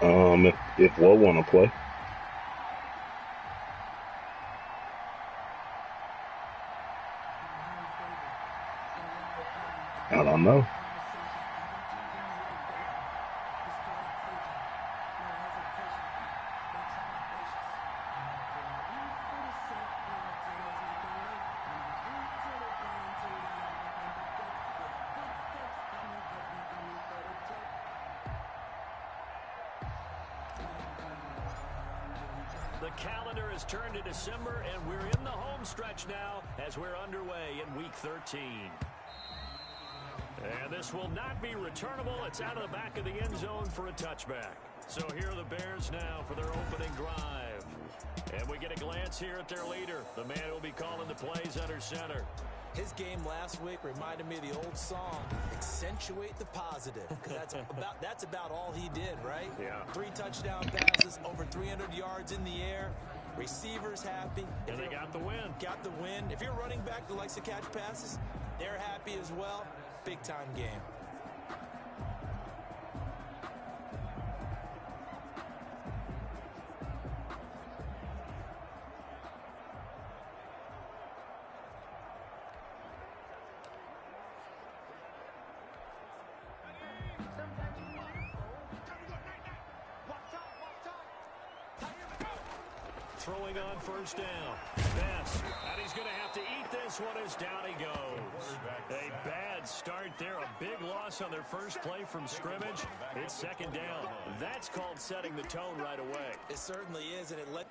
If Lowe want to play, I don't know. The calendar has turned to December, and we're in the home stretch now as we're underway in Week 13. And this will not be returnable. It's out of the back of the end zone for a touchback. So here are the Bears now for their opening drive. And we get a glance here at their leader, the man who will be calling the plays under center. His game last week reminded me of the old song, accentuate the positive. Because that's about all he did, right? Yeah. 3 touchdown passes, over 300 yards in the air. Receivers happy. And they got the win. Got the win. If you're running back that likes to catch passes, they're happy as well. Big-time game. Throwing on first down. Best. And he's going to have to eat this one as down he goes. A bad start there. A big loss on their first play from scrimmage. It's second down. That's called setting the tone right away. It certainly is, and it let...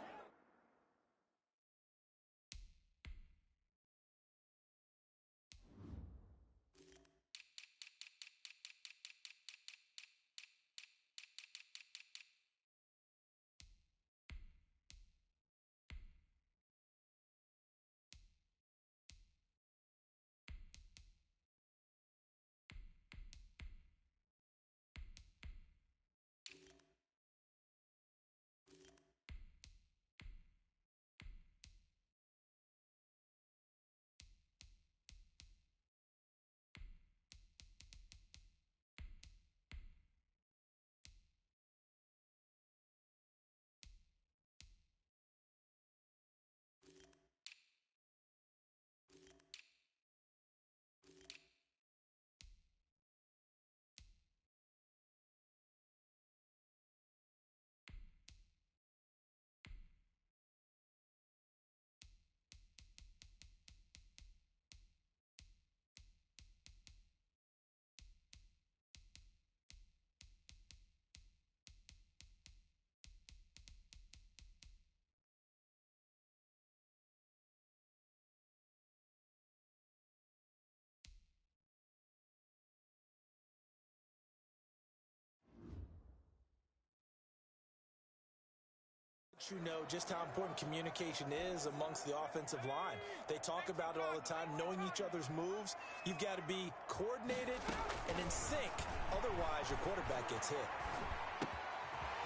You know just how important communication is amongst the offensive line. They talk about it all the time, knowing each other's moves. You've got to be coordinated and in sync. Otherwise, your quarterback gets hit.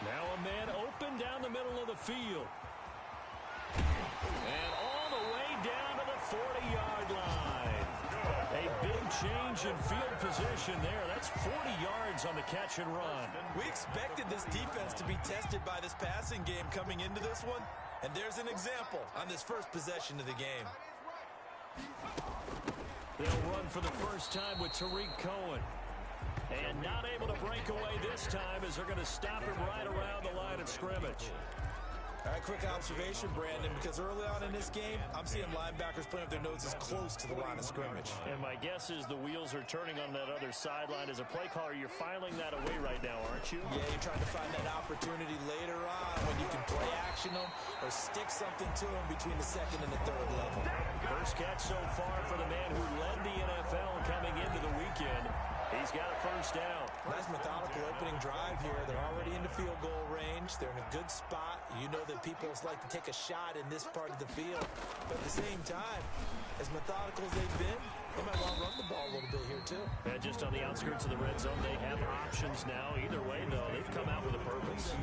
Now a man open down the middle of the field. And all the way down to the 40-yard line. A big change in field position there. That's 40 yards on the catch and run. We expected this defense to be tested by this passing game coming into this one. And there's an example on this first possession of the game. They'll run for the first time with Tariq Cohen. And not able to break away this time as they're going to stop him right around the line of scrimmage. All right, quick observation, Brandon, because early on in this game, I'm seeing linebackers playing with their noses close to the line of scrimmage. And my guess is the wheels are turning on that other sideline. As a play caller, you're filing that away right now, aren't you? Yeah, you're trying to find that opportunity later on when you can play action them or stick something to them between the second and the third level. First catch so far for the man who led the NFL coming into the weekend. He's got a first down. Nice methodical opening drive here. They're already in the field goal range. They're in a good spot. You know that people like to take a shot in this part of the field. But at the same time, as methodical as they've been, they might want to run the ball a little bit here too. And just on the outskirts of the red zone, they have options now. Either way, though, they've come out with a purpose.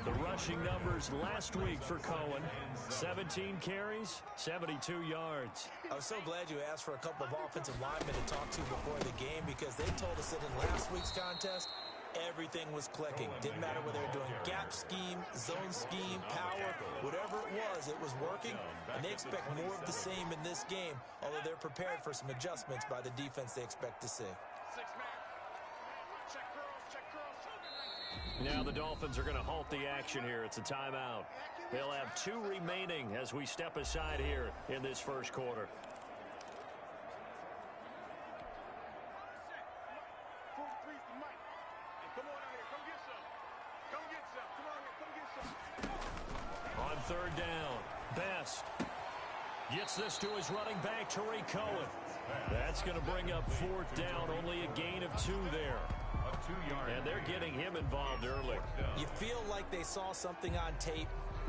The rushing numbers last week for Cohen, 17 carries, 72 yards. I was so glad you asked for a couple of offensive linemen to talk to before the game because they told us that in last week's contest, everything was clicking. Didn't matter whether they were doing gap scheme, zone scheme, power, whatever it was working. And they expect more of the same in this game, although they're prepared for some adjustments by the defense they expect to see. Now the Dolphins are going to halt the action here. It's a timeout. They'll have 2 remaining as we step aside here in this first quarter. On third down, Best gets this to his running back, Tariq Cohen. That's going to bring up 4th down, only a gain of 2 there. And they're getting him involved early. You feel like they saw something on tape,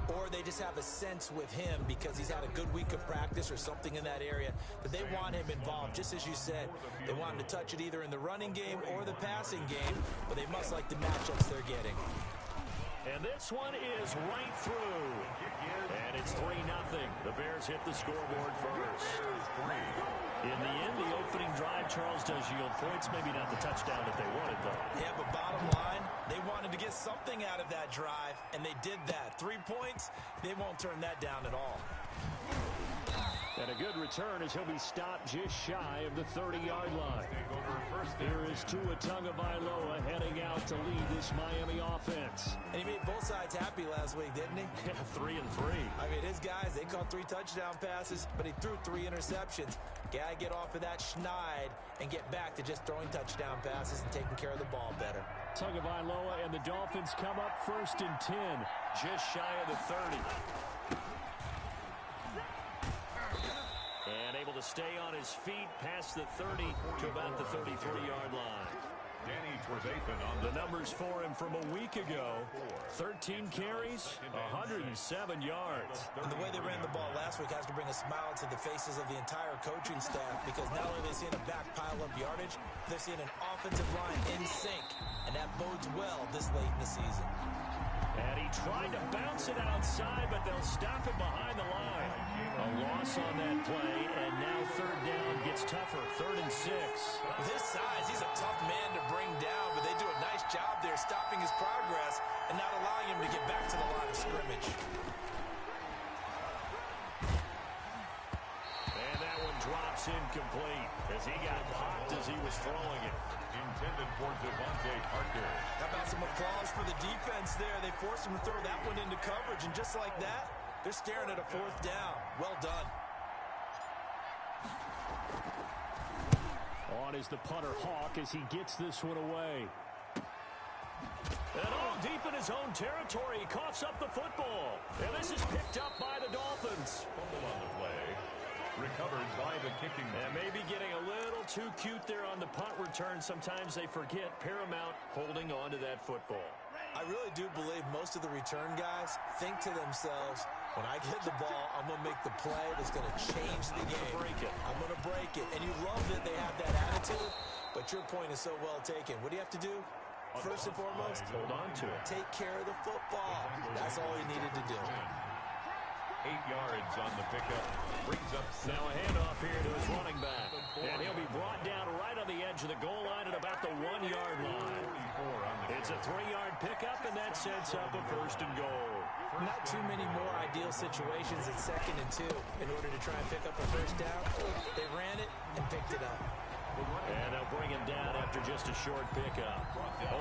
or they just have a sense with him because he's had a good week of practice or something in that area that they want him involved. Just as you said, they want him to touch it either in the running game or the passing game, but they must like the matchups they're getting. And this one is right through. And it's 3-0. The Bears hit the scoreboard first. In the end, the opening drive, Charles, does yield points. Maybe not the touchdown that they wanted, though. Yeah, but bottom line, they wanted to get something out of that drive, and they did that. 3 points, they won't turn that down at all. And a good return as he'll be stopped just shy of the 30-yard line. Here is Tua Tagovailoa heading out to lead this Miami offense. And he made both sides happy last week, didn't he? Yeah, 3 and 3. I mean, his guys, they caught 3 touchdown passes, but he threw 3 interceptions. Gotta get off of that schneid and get back to just throwing touchdown passes and taking care of the ball better. Tagovailoa and the Dolphins come up 1st and 10, just shy of the 30. And able to stay on his feet past the 30 to about the 33-yard line. The numbers for him from a week ago, 13 carries, 107 yards. And the way they ran the ball last week has to bring a smile to the faces of the entire coaching staff, because not only are they seeing a back pile up yardage, they're seeing an offensive line in sync, and that bodes well this late in the season. And he tried to bounce it outside, but they'll stop it behind the line. A loss on that play, and now 3rd down gets tougher, 3rd and 6. With his size, he's a tough man to bring down, but they do a nice job there stopping his progress and not allowing him to get back to the line of scrimmage. And that one drops incomplete as he got popped as he was throwing it. Intended for Devontae Parker. How about some applause for the defense there? They forced him to throw that one into coverage, and just like that, they're staring at a 4th down. Well done. On is the punter Hawk as he gets this one away. And all deep in his own territory, he coughs up the football. And this is picked up by the Dolphins. Fumble on the play. Recovered by the kicking. And maybe getting a little too cute there on the punt return. Sometimes they forget Paramount holding on to that football. I really do believe most of the return guys think to themselves, when I get the ball, I'm going to make the play that's going to change the game. I'm going to break it. And you love that they have that attitude, but your point is so well taken. What do you have to do? First and foremost, hold on to it. Take care of the football. That's all he needed to do. 8 yards on the pickup. Brings up now a handoff here to his running back. And he'll be brought down right on the edge of the goal line at about the 1-yard line. It's a 3-yard pickup, and that sets up a 1st and goal. Not too many more ideal situations at 2nd and 2 in order to try and pick up a 1st down. They ran it and picked it up. And they'll bring him down after just a short pickup.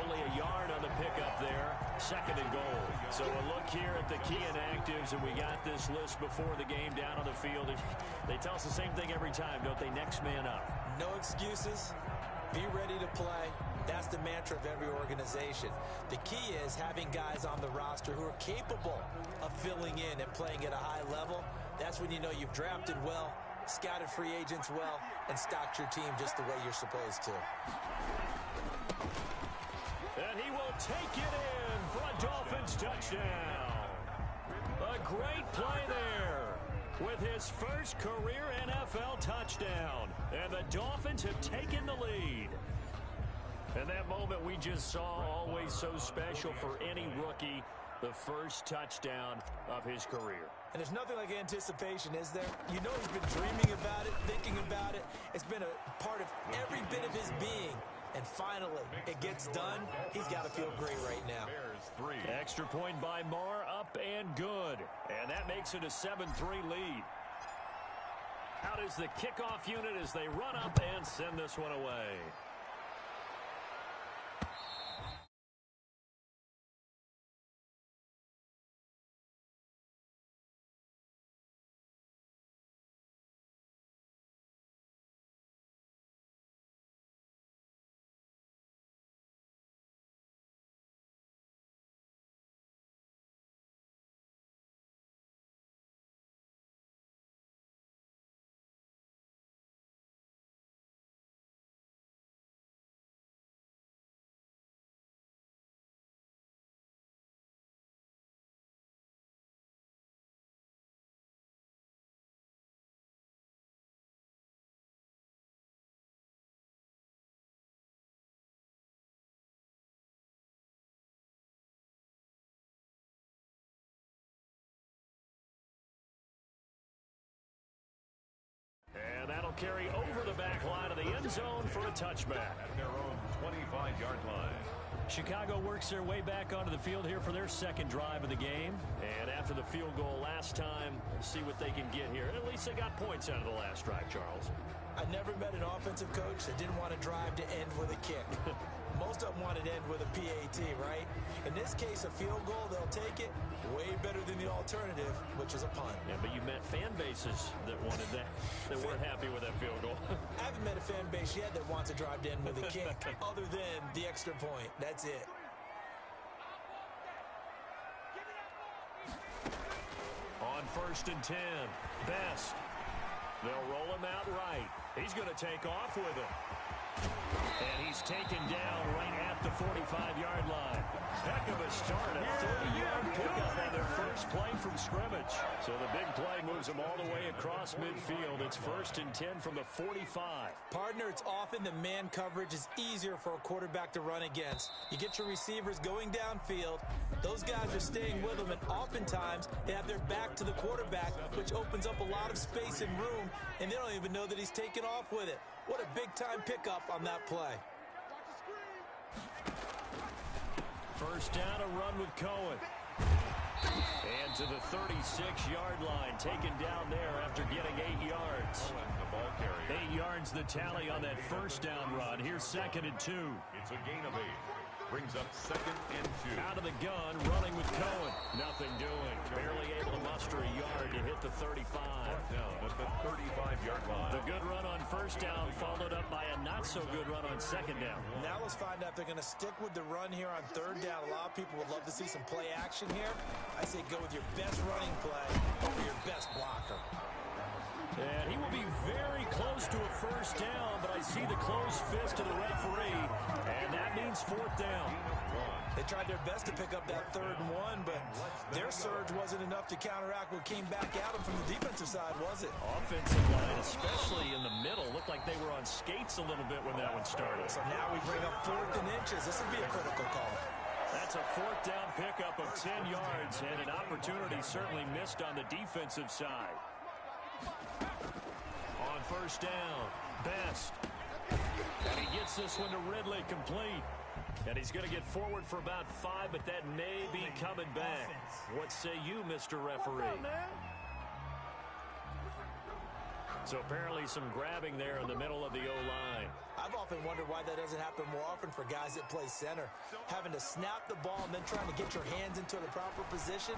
Only a yard on the pickup there. 2nd and goal. So a look here at the key inactives, and we got this list before the game down on the field. They tell us the same thing every time, don't they? Next man up. No excuses. Be ready to play. That's the mantra of every organization. The key is having guys on the roster who are capable of filling in and playing at a high level. That's when you know you've drafted well, scouted free agents well, and stocked your team just the way you're supposed to. And he will take it in for a Dolphins touchdown. A great play there with his first career NFL touchdown. And the Dolphins have taken the lead. And that moment we just saw, always so special for any rookie, the first touchdown of his career. And there's nothing like anticipation, is there? You know he's been dreaming about it, thinking about it. It's been a part of every bit of his being. And finally, it gets done. He's got point by Moore, up and good. And that makes it a 7-3 lead. Out is the kickoff unit as they run up and send this one away. And that'll carry over the back line of the end zone for a touchback. At their own 25-yard line. Chicago works their way back onto the field here for their second drive of the game. And after the field goal last time, we'll see what they can get here. At least they got points out of the last drive, Charles. I never met an offensive coach that didn't want to drive to end with a kick. Most of them wanted to end with a PAT, right? In this case, a field goal, they'll take it. Way better than the alternative, which is a punt. Yeah, but you met fan bases that wanted that, that weren't happy with that field goal. I haven't met a fan base yet that wants to drive to end with a kick, other than the extra point. That's it. On 1st and 10, Best. They'll roll him out right. He's going to take off with it. And he's taken down right at the 45-yard line. Heck of a start, a 30-yard pickup on their first play from scrimmage. So the big play moves them all the way across midfield. It's 1st and 10 from the 45. Partner, it's often the man coverage is easier for a quarterback to run against. You get your receivers going downfield. Those guys are staying with them, and oftentimes they have their back to the quarterback, which opens up a lot of space and room, and they don't even know that he's taken off with it. What a big-time pickup on that play. First down, a run with Cohen. And to the 36-yard line, taken down there after getting 8 yards. The ball carrier. 8 yards the tally on that first down run. Here's 2nd and 2. It's a gain of 8. Brings up 2nd and 2. Out of the gun, running with Cohen. Nothing doing. Barely able to muster a yard to hit the 35. Down at the 35-yard line. The good run on first down followed up by a not-so-good run on second down. Now let's find out if they're going to stick with the run here on 3rd down. A lot of people would love to see some play action here. I say go with your best running play over your best blocker. And he will be very close to a first down, but I see the closed fist of the referee, and that means 4th down. They tried their best to pick up that 3rd and 1, but their surge wasn't enough to counteract what came back at them from the defensive side, was it? Offensive line, especially in the middle, looked like they were on skates a little bit when that one started. So now we bring up 4th and inches. This would be a critical call. That's a 4th down pickup of 10 yards, and an opportunity certainly missed on the defensive side. On first down, Best. And he gets this one to Ridley complete. And he's going to get forward for about 5, but that may be coming back. What say you, Mr. Referee? So apparently some grabbing there in the middle of the O-line. I've often wondered why that doesn't happen more often for guys that play center. Having to snap the ball and then trying to get your hands into the proper position,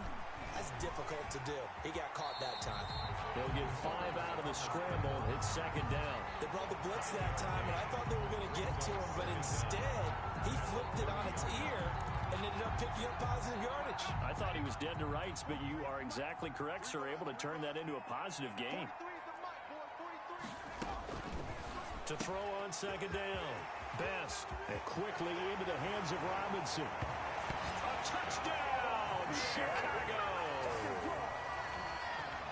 that's difficult to do. He got caught that time. They'll get 5 out of the scramble. It's 2nd down. They brought the blitz that time, and I thought they were going to get to him, but instead, he flipped it on its ear and ended up picking up positive yardage. I thought he was dead to rights, but you are exactly correct, sir. Able to turn that into a positive gain. To throw on 2nd down. Best. And quickly into the hands of Robinson. A touchdown, Chicago!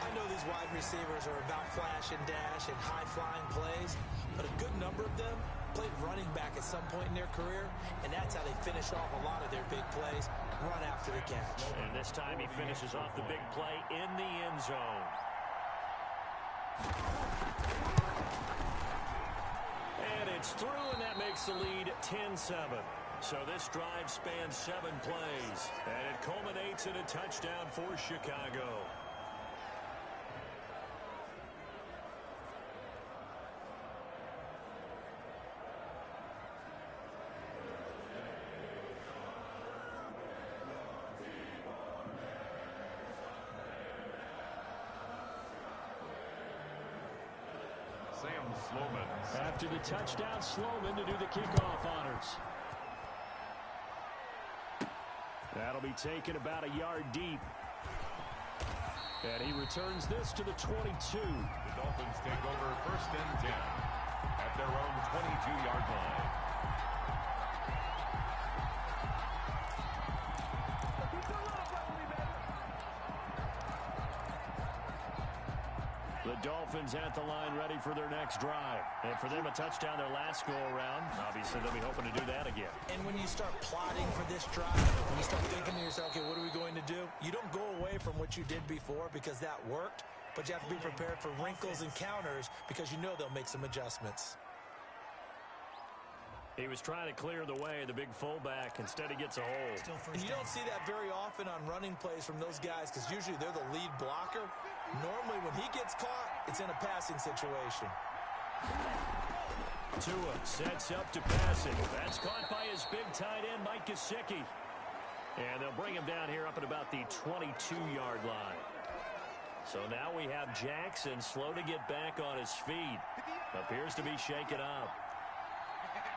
I know these wide receivers are about flash and dash and high-flying plays, but a good number of them played running back at some point in their career, and that's how they finish off a lot of their big plays, run after the catch. And this time he finishes off the big play in the end zone. And it's through, and that makes the lead 10-7. So this drive spans 7 plays, and it culminates in a touchdown for Chicago. After the touchdown, Sloman to do the kickoff honors. That'll be taken about a yard deep. And he returns this to the 22. The Dolphins take over 1st and 10 at their own 22-yard line. The Dolphins at the line ready for their next drive. And for them, a touchdown their last go-around. Obviously, they'll be hoping to do that again. And when you start plotting for this drive, when you start thinking to yourself, okay, what are we going to do? You don't go away from what you did before because that worked, but you have to be prepared for wrinkles and counters because you know they'll make some adjustments. He was trying to clear the way, the big fullback. Instead, he gets a hold. And you don't see that very often on running plays from those guys because usually they're the lead blocker. Normally, when he gets caught, it's in a passing situation. Tua sets up to pass it. That's caught by his big tight end, Mike Gesicki. And they'll bring him down here up at about the 22-yard line. So now we have Jackson slow to get back on his feet. Appears to be shaken up.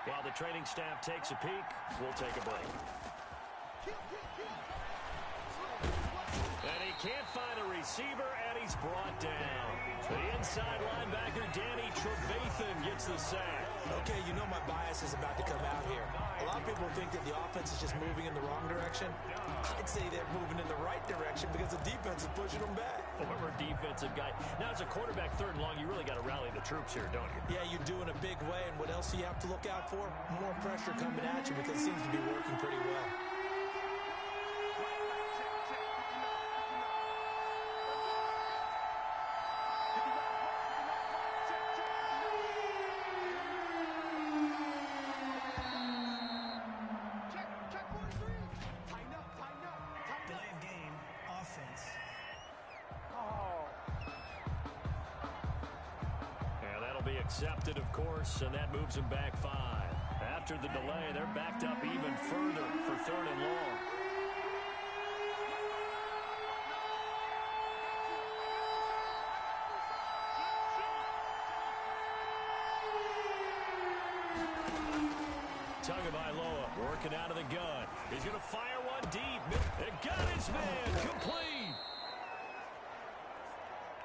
While the training staff takes a peek, we'll take a break. And he can't find a receiver, and he's brought down. The inside linebacker, Danny Trevathan, gets the sack. Okay, you know my bias is about to come out here. A lot of people think that the offense is just moving in the wrong direction. I'd say they're moving in the right direction because the defense is pushing them back. Former defensive guy. Now, as a quarterback, 3rd and long, you really got to rally the troops here, don't you? Yeah, you do in a big way. And what else do you have to look out for? More pressure coming at you because it seems to be working pretty well. Accepted, of course, and that moves them back 5. After the delay, they're backed up even further for 3rd and long. Tagovailoa working out of the gun. He's going to fire one deep. It got his man complete.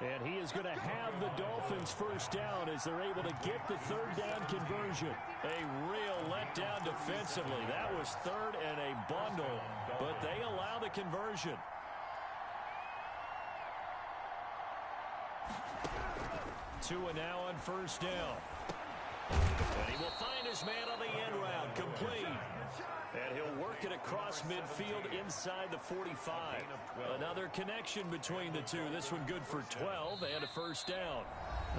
And he is going to have the Dolphins first down as they're able to get the 3rd down conversion. A real letdown defensively. That was 3rd and a bundle, but they allow the conversion. Tua now on 1st down. And he will find his man on the end route, complete. And he'll work it across midfield inside the 45. Another connection between the two. This one good for 12 and a 1st down.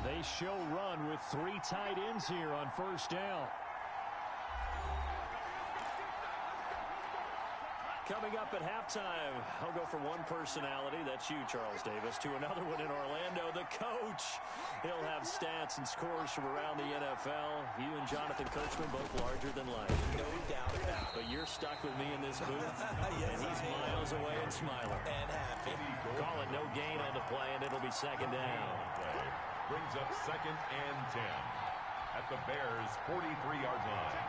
They show run with 3 tight ends here on 1st down. Coming up at halftime, I'll go from one personality, that's you, Charles Davis, to another one in Orlando, the coach. He'll have stats and scores from around the NFL. You and Jonathan Coachman both larger than life. No doubt about it. But you're stuck with me in this booth, yes, and he's miles away and smiling. And happy. Call it no gain on the play, and it'll be 2nd down. Brings up 2nd and 10 at the Bears' 43-yard line.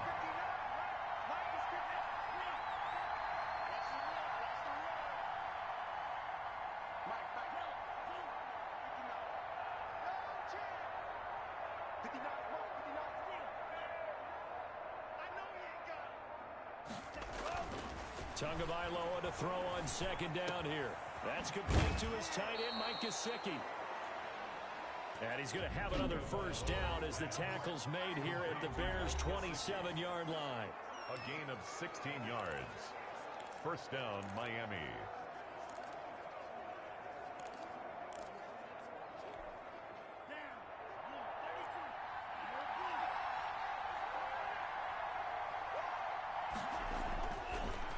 Tagovailoa to throw on 2nd down here. That's complete to his tight end, Mike Gesicki. And he's going to have another 1st down as the tackle's made here at the Bears' 27-yard line. A gain of 16 yards. 1st down, Miami.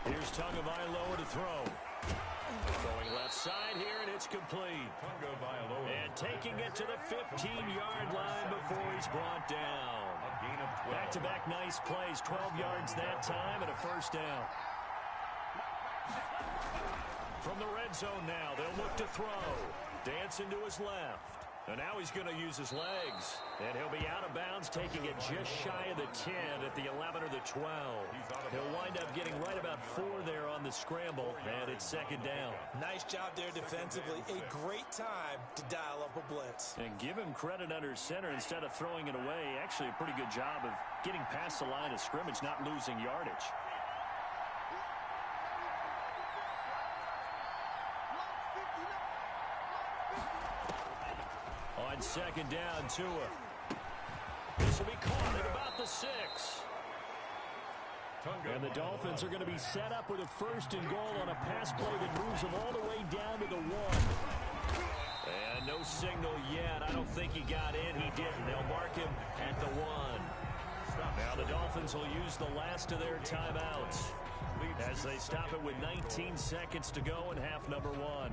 Here's Tagovailoa to throw. Throwing left side here, and it's complete. And taking it to the 15-yard line before he's brought down. Back-to-back nice plays, 12 yards that time, and a first down. From the red zone now, they'll look to throw. Dancing to his left. And now he's going to use his legs. And he'll be out of bounds, taking it just shy of the 10 at the 11 or the 12. He'll wind up getting right about 4 there on the scramble, and it's second down. Nice job there defensively. A great time to dial up a blitz. And give him credit under center instead of throwing it away. Actually, a pretty good job of getting past the line of scrimmage, not losing yardage. On second down, Tua. This will be caught at about the 6. And the Dolphins are going to be set up with a first and goal on a pass play that moves them all the way down to the 1. And no signal yet. I don't think he got in. He didn't. They'll mark him at the 1. Now the Dolphins will use the last of their timeouts as they stop it with 19 seconds to go in half number 1.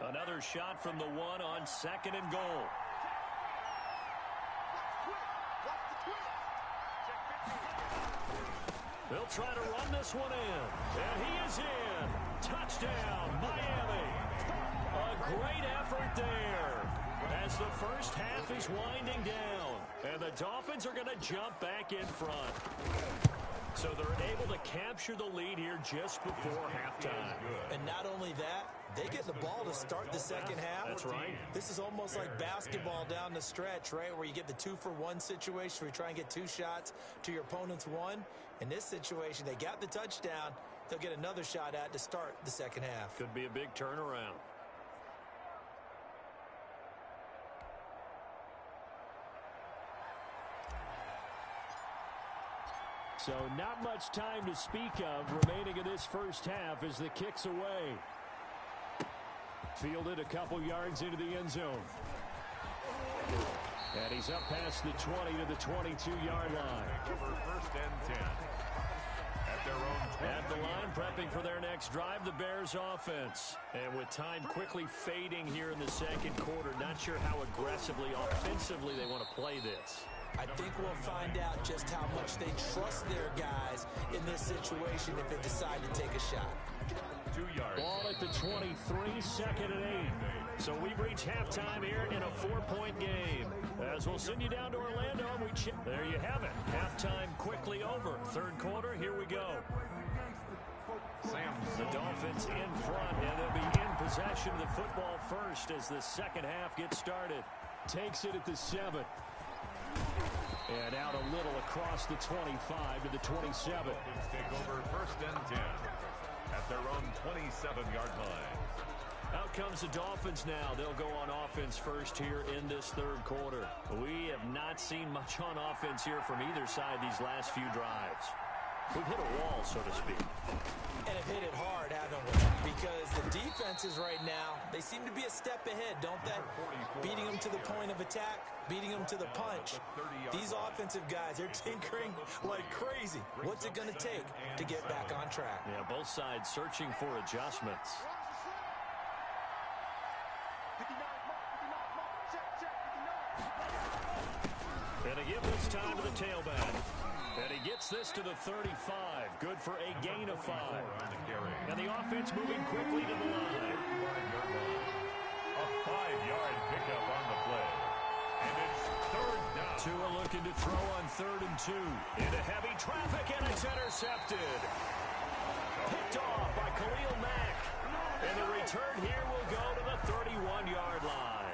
Another shot from the 1 on second and goal. They'll try to run this one in. And he is in. Touchdown, Miami. A great effort there as the first half is winding down. And the Dolphins are going to jump back in front. So they're able to capture the lead here just before halftime. And not only that, they get the ball to start the second half. That's right. This is almost like basketball down the stretch, right, where you get the 2-for-1 situation where you try and get 2 shots to your opponent's 1. In this situation, they got the touchdown. They'll get another shot at to start the second half. Could be a big turnaround. So not much time to speak of remaining in this first half as the kick's away. Fielded a couple yards into the end zone. And he's up past the 20 to the 22-yard line. First and 10. At their own 20. At the line, prepping for their next drive, the Bears offense. And with time quickly fading here in the second quarter, not sure how aggressively, offensively they want to play this. I think we'll find out just how much they trust their guys in this situation if they decide to take a shot. 2 yards. Ball at the 23, second and 8. So we've reached halftime here in a 4-point game. As we'll send you down to Orlando, there you have it. Halftime quickly over. Third quarter, here we go. The Dolphins in front, and they'll be in possession of the football first as the second half gets started. Takes it at the 7. And out a little across the 25 to the 27. Dolphins take over first and 10 at their own 27-yard line. Out comes the Dolphins now. They'll go on offense first here in this third quarter. We have not seen much on offense here from either side these last few drives. We've hit a wall, so to speak. And have hit it hard, haven't we? Because the defenses right now, they seem to be a step ahead, don't they? Beating them to the point of attack, beating them to the punch. These offensive guys, they're tinkering like crazy. What's it going to take to get back on track? Yeah, both sides searching for adjustments. And a give this time to the tailback. And he gets this to the 35. Good for a gain of 5. And the offense moving quickly to the line. A 5-yard pickup on the play. And it's third down. Tua looking to throw on 3rd and 2. Into heavy traffic, and it's intercepted. Picked off by Khalil Mack. And the return here will go to the 31-yard line.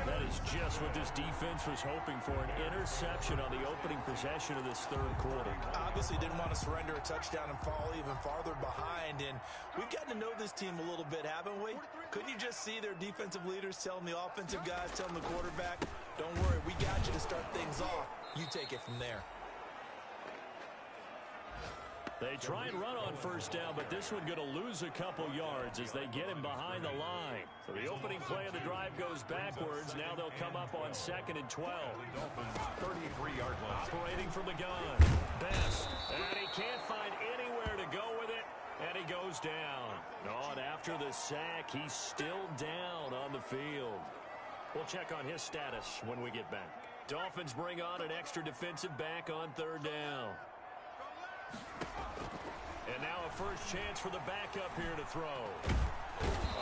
That is just what this defense was hoping for, an interception on the opening possession of this third quarter. Obviously didn't want to surrender a touchdown and fall even farther behind, and we've gotten to know this team a little bit, haven't we? Couldn't you just see their defensive leaders telling the offensive guys, telling the quarterback, don't worry, we got you to start things off. You take it from there. They try and run on first down, but this one going to lose a couple yards as they get him behind the line. So the opening play of the drive goes backwards. Now they'll come up on 2nd and 12. 33-yard line. Operating from the gun. Best. And he can't find anywhere to go with it. And he goes down. Oh, and after the sack, he's still down on the field. We'll check on his status when we get back. Dolphins bring on an extra defensive back on 3rd down. And now a first chance for the backup here to throw.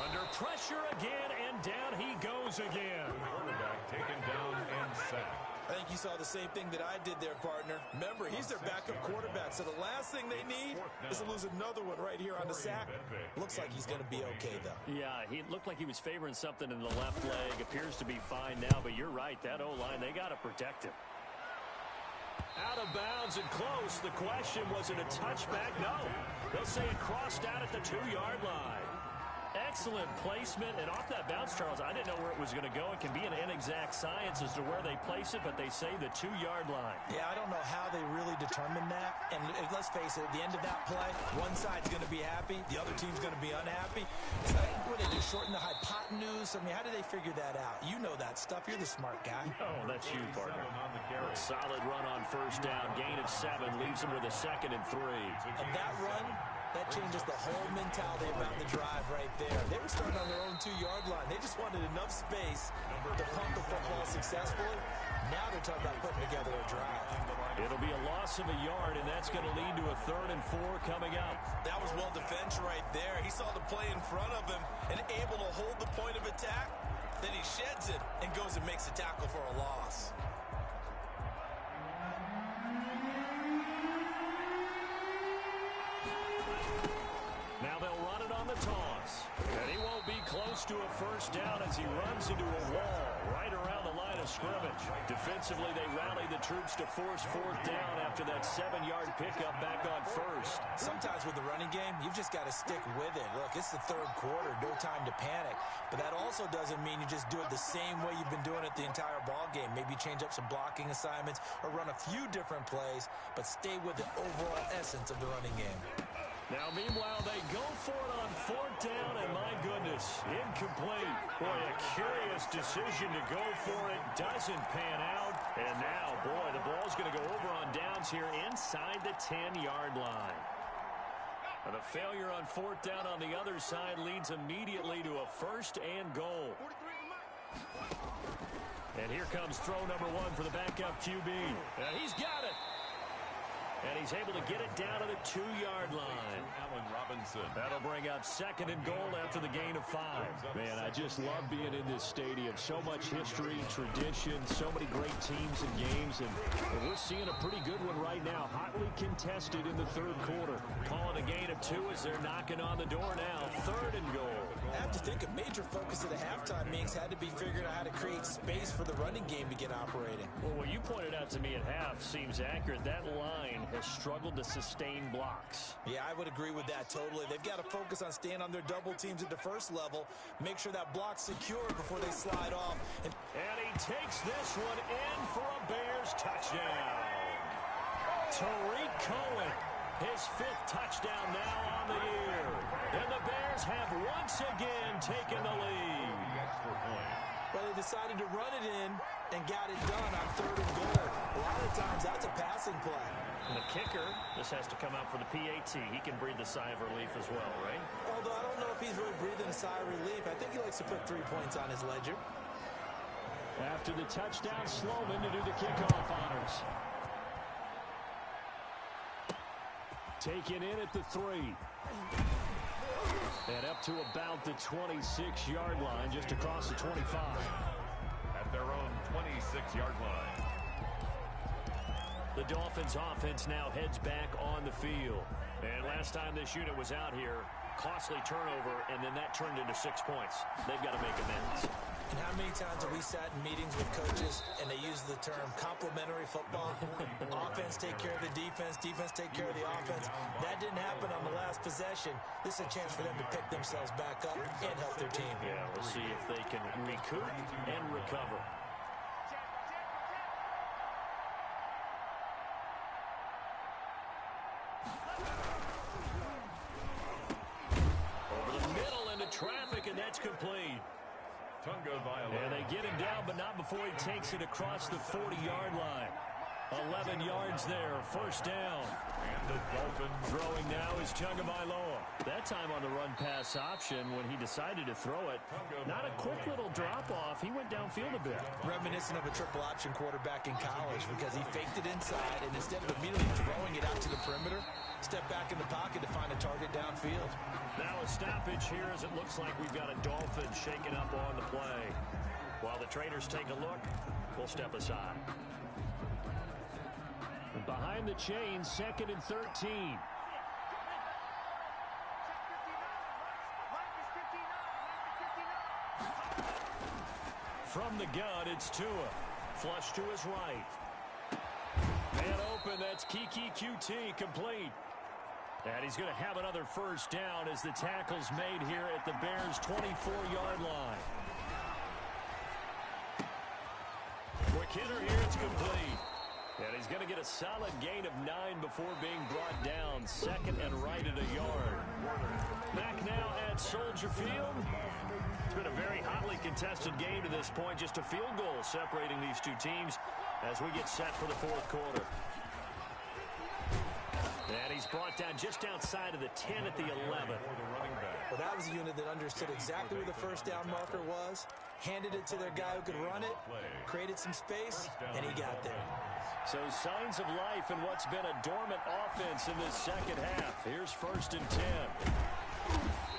Under pressure again, and down he goes again. Quarterback taken down and sacked. I think you saw the same thing that I did there, partner. Remember, he's their backup quarterback, so the last thing they need is to lose another one right here on the sack. Looks like he's going to be okay, though. Yeah, he looked like he was favoring something in the left leg. Appears to be fine now, but you're right. That O-line, they got to protect him. Out of bounds and close. The question, was it a touchback? No. They'll say it crossed out at the 2-yard line. Excellent placement, and off that bounce, Charles, I didn't know where it was going to go. It can be an inexact science as to where they place it, but they say the 2-yard line. Yeah, I don't know how they really determine that. And let's face it, at the end of that play, one side's going to be happy, the other team's going to be unhappy. It's like, what, they just shorten the hypotenuse? I mean, how do they figure that out? You know that stuff. You're the smart guy. Oh, that's you, partner. A solid run on first down. Gain of 7 leaves them with a 2nd and 3. And that run, that changes the whole mentality about the drive right there. They were starting on their own 2-yard line. They just wanted enough space to pump the football successfully. Now they're talking about putting together a drive. It'll be a loss of a yard, and that's going to lead to a 3rd and 4 coming up. That was well defense right there. He saw the play in front of him and able to hold the point of attack. Then he sheds it and goes and makes a tackle for a loss. Now they'll run it on the toss. And he won't be close to a first down as he runs into a wall right around the line of scrimmage. Defensively, they rally the troops to force 4th down after that 7-yard pickup back on first. Sometimes with the running game, you've just got to stick with it. Look, it's the 3rd quarter, no time to panic. But that also doesn't mean you just do it the same way you've been doing it the entire ball game. Maybe change up some blocking assignments or run a few different plays, but stay with the overall essence of the running game. Now, meanwhile, they go for it on 4th down, and my goodness, incomplete. Boy, a curious decision to go for it. Doesn't pan out. And now, boy, the ball's going to go over on downs here inside the 10-yard line. And a failure on 4th down on the other side leads immediately to a 1st and goal. And here comes throw number 1 for the backup QB. And he's got it. And he's able to get it down to the 2-yard line. Allen Robinson. That'll bring up 2nd and goal after the gain of 5. Man, I just love being in this stadium. So much history, tradition, so many great teams and games. And we're seeing a pretty good one right now. Hotly contested in the 3rd quarter. Calling a gain of 2 as they're knocking on the door now. 3rd and goal. I have to think a major focus of the halftime meetings had to be figuring out how to create space for the running game to get operating. Well, what you pointed out to me at half seems accurate. That line has struggled to sustain blocks. Yeah, I would agree with that totally. They've got to focus on staying on their double teams at the first level, make sure that block's secure before they slide off. And he takes this one in for a Bears touchdown. Tariq Cohen, his 5th touchdown now on the year. And the Bears have once again taken the lead. But they decided to run it in and got it done on 3rd and goal. A lot of times that's a passing play. And the kicker, this has to come out for the PAT. He can breathe a sigh of relief as well, right? Although I don't know if he's really breathing a sigh of relief. I think he likes to put 3 points on his ledger. After the touchdown, Sloman to do the kickoff honors. Taken in at the 3. And up to about the 26-yard line, just across the 25. At their own 26-yard line. The Dolphins offense now heads back on the field. And last time this unit was out here, costly turnover, and then that turned into 6 points. They've got to make amends. And how many times have we sat in meetings with coaches and they use the term complementary football? Offense take care of the defense, defense take care of the offense. That didn't happen on the last possession. This is a chance for them to pick themselves back up and help their team. Yeah, we'll see if they can recoup and recover. Over the middle into traffic, and that's complete. And they get him down, but not before he takes it across the 40-yard line. 11 yards there, first down. And the Dolphins throwing now is Tagovailoa. That time on the run-pass option when he decided to throw it. Not a quick little drop-off. He went downfield a bit. Reminiscent of a triple-option quarterback in college because he faked it inside, and instead of immediately throwing it out to the perimeter, stepped back in the pocket to find a target downfield. Now a stoppage here as it looks like we've got a Dolphin shaking up on the play. While the traders take a look, we'll step aside. Behind the chain, 2nd and 13. From the gun, it's Tua. Flush to his right. Man open, that's Kiki QT, complete. And he's going to have another first down as the tackle's made here at the Bears' 24-yard line. Quick hitter here, it's complete. And he's going to get a solid gain of 9 before being brought down. 2nd and right at a yard. Back now at Soldier Field. It's been a very hotly contested game to this point. Just a field goal separating these two teams as we get set for the 4th quarter. And he's brought down just outside of the 10 at the 11. Well, that was a unit that understood exactly where the first down marker was, handed it to their guy who could run it, created some space, and he got there. So signs of life in what's been a dormant offense in this second half. Here's 1st and 10.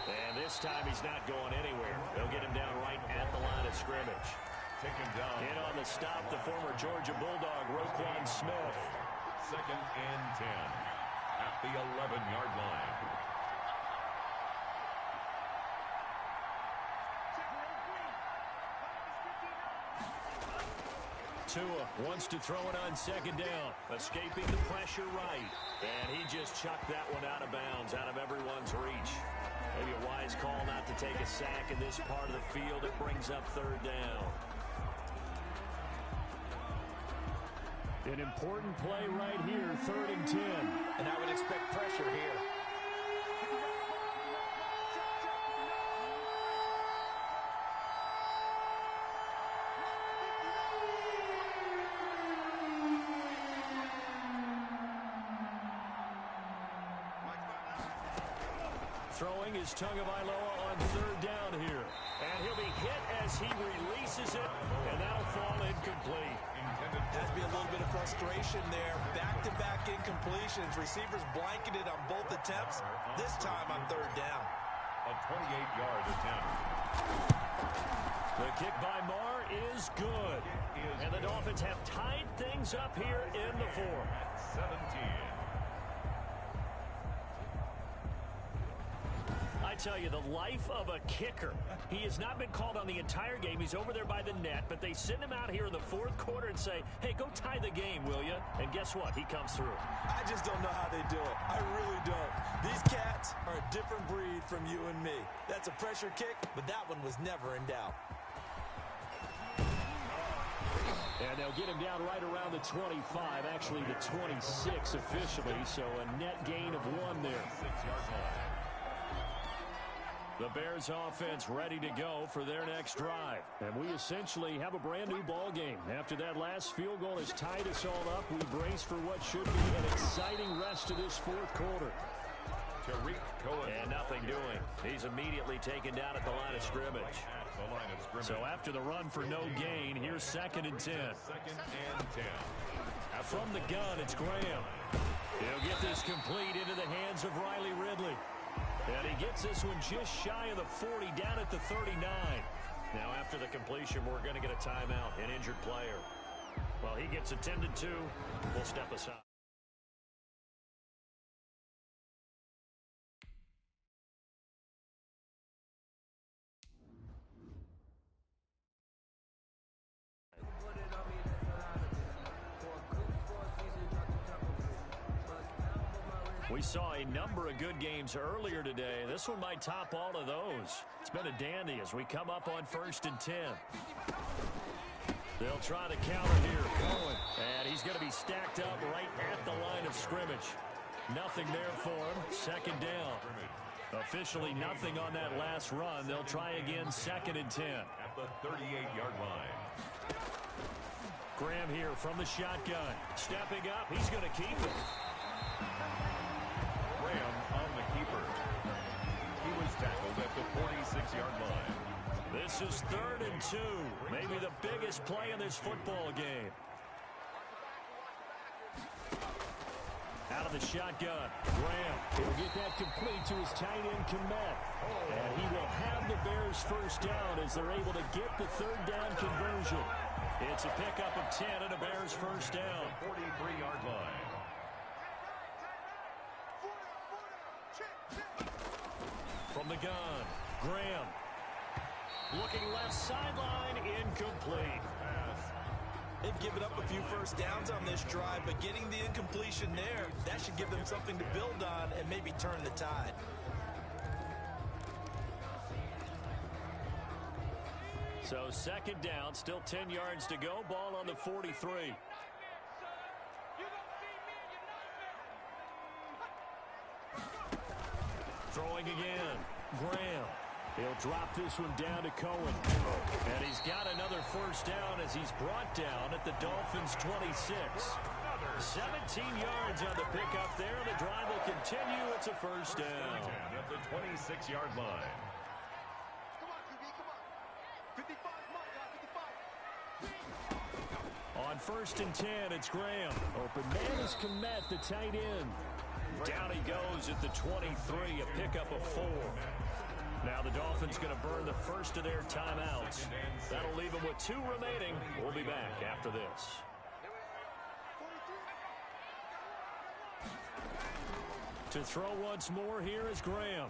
And this time he's not going anywhere. They'll get him down right at the line of scrimmage. take him down. In on the stop, the former Georgia Bulldog, Roquan Smith. 2nd and 10 at the 11-yard line. Tua wants to throw it on 2nd down. Escaping the pressure right. And he just chucked that one out of bounds, out of everyone's reach. Maybe a wise call not to take a sack in this part of the field. It brings up 3rd down. An important play right here, 3rd and 10. And I would expect pressure here. Throwing is Tagovailoa on 3rd down here. And he'll be hit as he releases it, and that'll fall incomplete. Has to be a little bit of frustration there. Back-to-back incompletions. Receivers blanketed on both attempts, this time on 3rd down. A 28-yard attempt. The kick by Marr is good. And the Dolphins have tied things up here in the 4th. 17. I tell you, the life of a kicker. He has not been called on the entire game. He's over there by the net, but they send him out here in the 4th quarter and say, hey, go tie the game, will you? And guess what? He comes through. I just don't know how they do it. I really don't. These cats are a different breed from you and me. That's a pressure kick, but that one was never in doubt. And they'll get him down right around the 25, actually the 26 officially, so a net gain of 1 there. 6-yard line. The Bears offense ready to go for their next drive. And we essentially have a brand new ball game. After that last field goal has tied us all up, we brace for what should be an exciting rest of this 4th quarter. Tariq Cohen. And nothing doing. He's immediately taken down at the line of scrimmage. The line of scrimmage. So after the run for no gain, here's 2nd and 10. 2nd and 10. From the gun, it's Graham. He'll get this complete into the hands of Riley Ridley. And he gets this one just shy of the 40, down at the 39. Now, after the completion, we're going to get a timeout, an injured player. Well, he gets attended to. We'll step aside. We saw a number of good games earlier today. This one might top all of those. It's been a dandy as we come up on 1st and 10. They'll try to counter here. Cohen. And he's going to be stacked up right at the line of scrimmage. Nothing there for him. Second down. Officially nothing on that last run. They'll try again, 2nd and 10. At the 38-yard line. Graham here from the shotgun. Stepping up, he's going to keep it. Graham on the keeper. He was tackled at the 46-yard line. This is 3rd and 2. Maybe the biggest play in this football game. Out of the shotgun, Graham. He'll get that complete to his tight end, Komet. And he will have the Bears first down as they're able to get the 3rd down conversion. It's a pickup of 10 and a Bears first down. 43-yard line. From the gun, Graham. Looking left sideline, incomplete. They've given up a few first downs on this drive, but getting the incompletion there, that should give them something to build on and maybe turn the tide. So 2nd down, still 10 yards to go. Ball on the 43. Throwing again, Graham. He'll drop this one down to Cohen. And he's got another first down as he's brought down at the Dolphins' 26. 17 yards on the pickup there. The drive will continue. It's a first down. At the 26-yard line. On 1st and 10, it's Graham. Open man is Komet, the tight end. Down he goes at the 23, a pickup of 4. Now the Dolphins going to burn the first of their timeouts. That'll leave them with 2 remaining. We'll be back after this. To throw once more, here is Graham.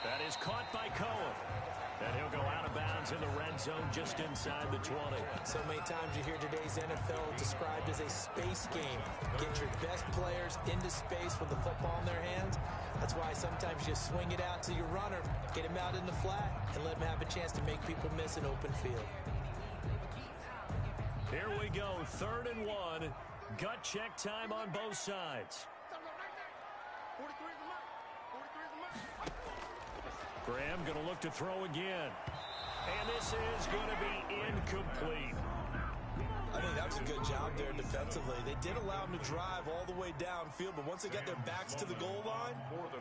That is caught by Cohen. And he'll go out of bounds in the red zone just inside the 20. So many times you hear today's NFL described as a space game. Get your best players into space with the football in their hands. That's why sometimes you just swing it out to your runner, get him out in the flat, and let him have a chance to make people miss an open field. Here we go, 3rd and 1. Gut check time on both sides. Graham going to look to throw again. And this is going to be incomplete. I think that's a good job there defensively. They did allow him to drive all the way downfield, but once they got their backs to the goal line,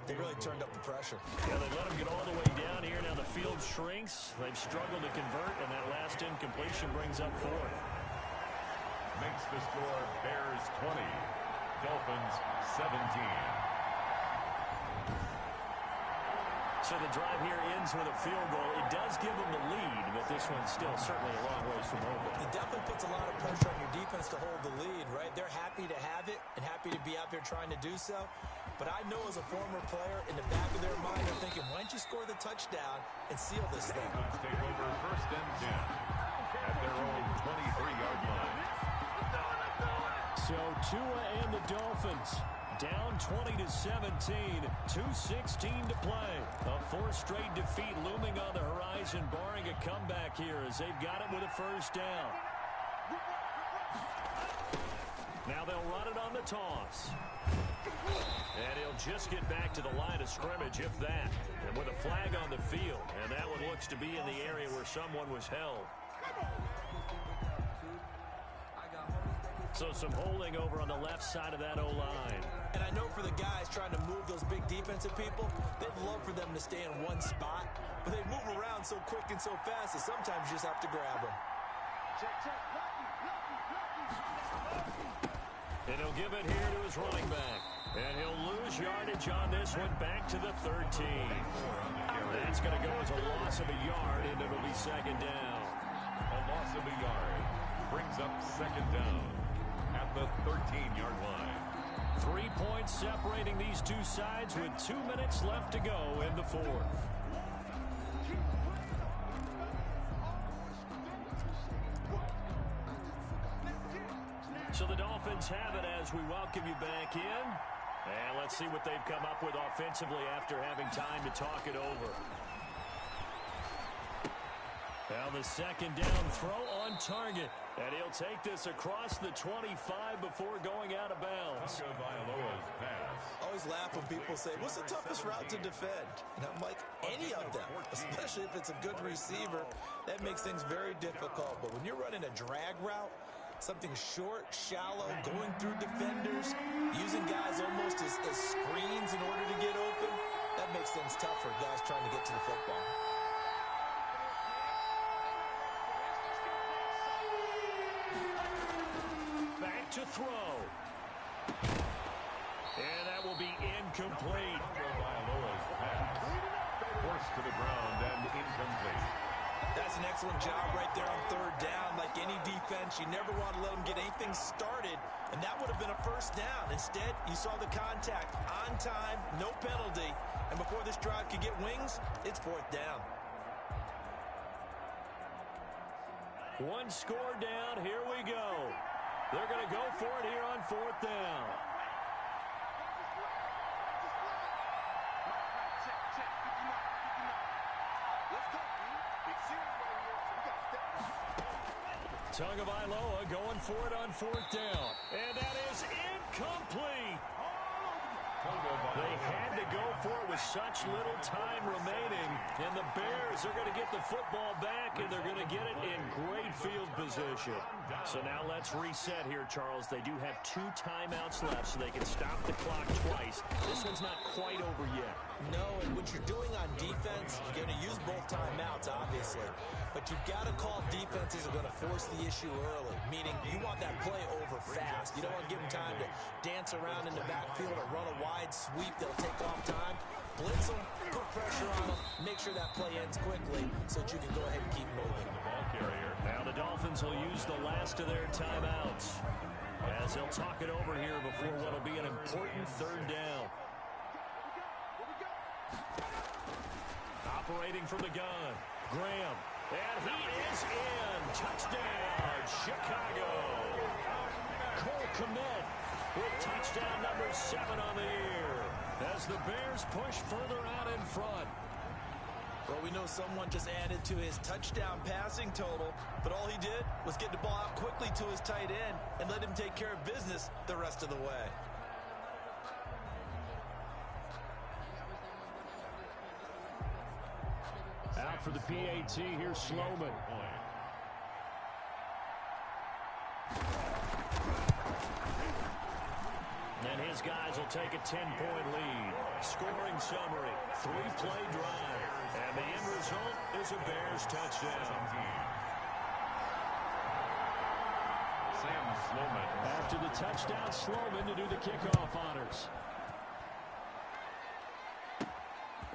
they really turned up the pressure. Yeah, they let him get all the way down here. Now the field shrinks. They've struggled to convert, and that last incompletion brings up 4th. Makes the score Bears 20, Dolphins 17. So the drive here ends with a field goal. It does give them the lead, but this one's still certainly a long ways from over. It definitely puts a lot of pressure on your defense to hold the lead, right? They're happy to have it and happy to be out there trying to do so. But I know as a former player, in the back of their mind, they're thinking, why don't you score the touchdown and seal this thing? Let's take over 1st and 10 at their own 23-yard line. So Tua and the Dolphins down 20-17, 2:16 to play. A 4th straight defeat looming on the horizon, barring a comeback here as they've got it with a first down. Now they'll run it on the toss. And he'll just get back to the line of scrimmage, if that. And with a flag on the field, and that one looks to be in the area where someone was held. So some holding over on the left side of that O-line. And I know for the guys trying to move those big defensive people, they'd love for them to stay in one spot, but they move around so quick and so fast that sometimes you just have to grab them. And he'll give it here to his running back. And he'll lose yardage on this one back to the 13. That's going to go as a loss of a yard, and it'll be 2nd down. A loss of a yard brings up 2nd down at the 13-yard line. 3 points separating these two sides with 2 minutes left to go in the 4th. So the Dolphins have it as we welcome you back in. And let's see what they've come up with offensively after having time to talk it over. Now the second down throw on target. And he'll take this across the 25 before going out of bounds. Always laugh when people say, what's the toughest route to defend? And I'm like, any of them, especially if it's a good receiver. That makes things very difficult. But when you're running a drag route, something short, shallow, going through defenders, using guys almost as screens in order to get open, that makes things tough for guys trying to get to the football. Back to throw. And that will be incomplete. Forced to the ground and incomplete. That's an excellent job right there on third down. Like any defense, you never want to let them get anything started, and that would have been a first down. Instead, you saw the contact on time, no penalty, and before this drive could get wings, it's fourth down. One score down. Here we go. They're going to go for it here on fourth down. Tagovailoa going for it on fourth down. And that is incomplete. They had to go for it with such little time remaining. And the Bears are going to get the football back, and they're going to get it in great field position. So now let's reset here, Charles. They do have 2 timeouts left, so they can stop the clock twice. This one's not quite over yet. No, and what you're doing on defense, you're going to use both timeouts, obviously. But you've got to call defenses are going to force the issue early, meaning you want that play over fast. You don't want to give them time to dance around in the backfield or run a wide sweep that'll take off time. Blitz them, put pressure on them, make sure that play ends quickly so that you can go ahead and keep moving. Now the Dolphins will use the last of their timeouts as they'll talk it over here before what will be an important third down. Operating from the gun, Graham. And he is in. Touchdown, Chicago. Cole Kmet with touchdown number 7 on the year as the Bears push further out in front. Well, we know someone just added to his touchdown passing total, but all he did was get the ball out quickly to his tight end and let him take care of business the rest of the way. Out for the PAT, here's Sloman. And his guys will take a 10-point lead. Scoring summary, 3-play drive. And the end result is a Bears touchdown. Sam Sloman. After the touchdown, Sloman to do the kickoff honors.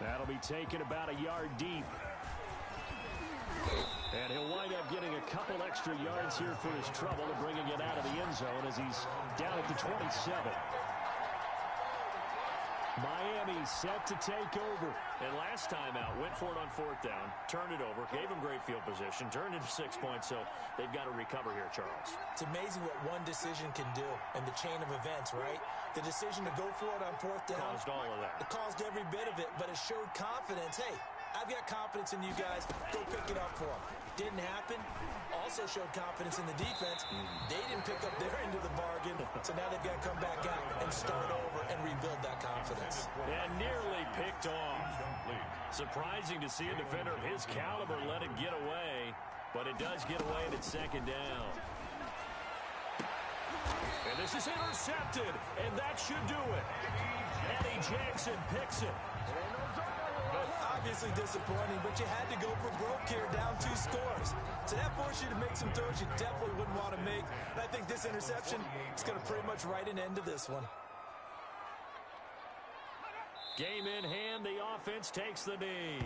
That'll be taken about a yard deep. And he'll wind up getting a couple extra yards here for his trouble and bringing it out of the end zone as he's down at the 27. Miami set to take over. And last time out, went for it on fourth down, turned it over, gave him great field position, turned into 6 points, so they've got to recover here, Charles. It's amazing what one decision can do in the chain of events, right? The decision to go for it on fourth down Caused all of that. It caused every bit of it, but it showed confidence. Hey, I've got confidence in you guys. Go pick it up for them. Didn't happen. Also showed confidence in the defense. They didn't pick up their end of the bargain, so now they've got to come back out and start over and rebuild that confidence. And nearly picked off. Surprising to see a defender of his caliber let it get away, but it does get away and it's second down. And this is intercepted, and that should do it. Eddie Jackson picks it. Obviously disappointing, but you had to go for broke here, down 2 scores. So that forced you to make some throws you definitely wouldn't want to make. And I think this interception is going to pretty much write an end to this one. Game in hand, the offense takes the knee.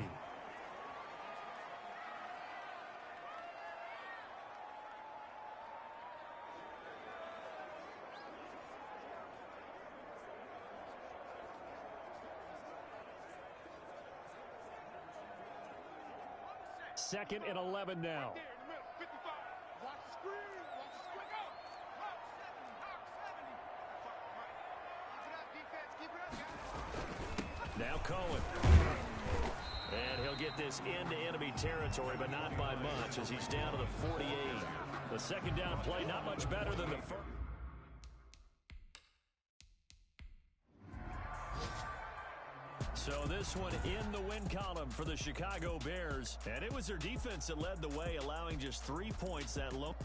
Second and 11 now. Now Cohen. And he'll get this into enemy territory, but not by much as he's down to the 48. The second down play, not much better than the first. So this one in the win column for the Chicago Bears. And it was their defense that led the way, allowing just 3 points that low.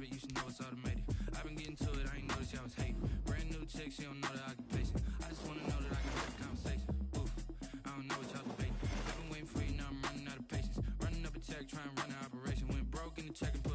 You should know it's automated. I've been getting to it, I ain't noticed y'all was hating. Brand new chick, she don't know the occupation. I just wanna know that I can have a conversation. Oof, I don't know what y'all debating. I've been waiting for you, now I'm running out of patience. Running up a check, trying to run an operation. Went broke in the check and put